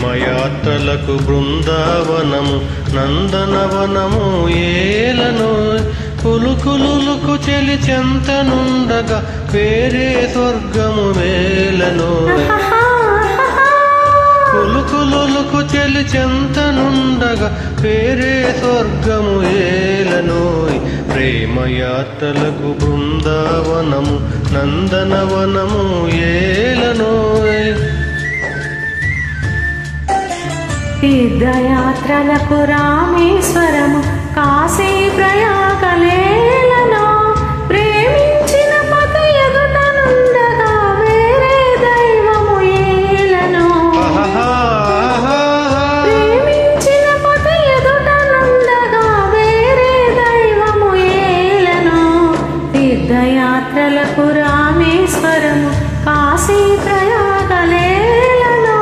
ప్రేమయాత్రలకు బృందావనము నందనవనము ఏలను కులుకులుకు చెలి చెంతనుండగా వేరే స్వర్గము వేలను కులుకులుకు చెలి చెంతనుండగా వేరే స్వర్గము ఏలను ప్రేమయాత్రలకు బృందావనము నందనవనము ఏలను తీర్థయాత్రలకు రామేశ్వరము కాశీ ప్రయాగలేలను ప్రేమించిన పత ఎదుటనుండగా వేరే దైవము ఏలను ప్రేమించిన పత ఎదుటనుండగా వేరే దైవము ఏలను తీర్థయాత్రలకు రామేశ్వరము కాశీ ప్రయాగలేలను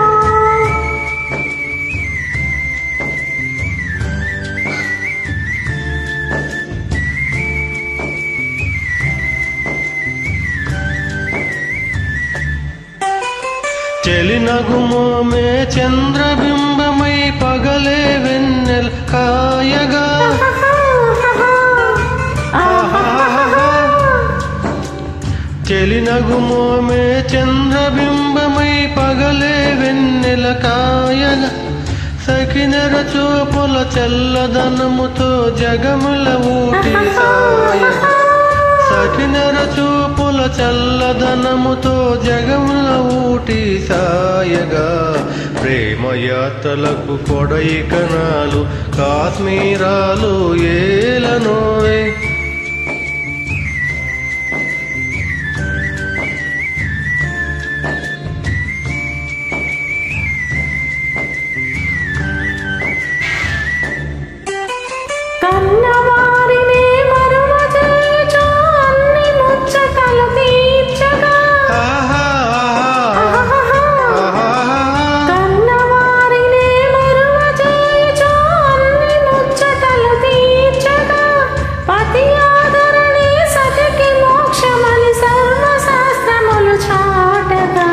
చెలినగుమోమే చంద్రబింబమై పగలే వెన్నెల కాయగా చెలినగుమోమే చంద్రబింబమై పగలే వెన్నెల కాయగా సఖినెర చూపుల చల్లదనముతో జగముల ఊటి సాయగా సఖినెర చూపుల చల్లదనముతో జగముల ఊటి సాయగా ప్రేమయాత్రలకు కొడైకనాలు కాశ్మీరాలు ఏలను కన్నవారిని మరువచేయుచు అన్ని ముచ్చటలు తీర్చగా కన్నవారిని మరువచేయుచు అన్ని ముచ్చటలు తీర్చగా పతి ఆదరణి సతికి మోక్షమని సర్వశాస్త్రములు చాటగా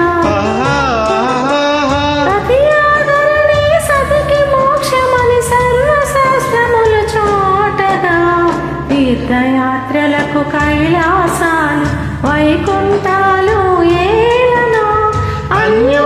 పతి ఆదరణి సతికి మోక్షమని సర్వశాస్త్రములు చాటగా తీర్థయాత్రలకు కైలాసాలు వైకుంఠాలు ఏలను అన్యో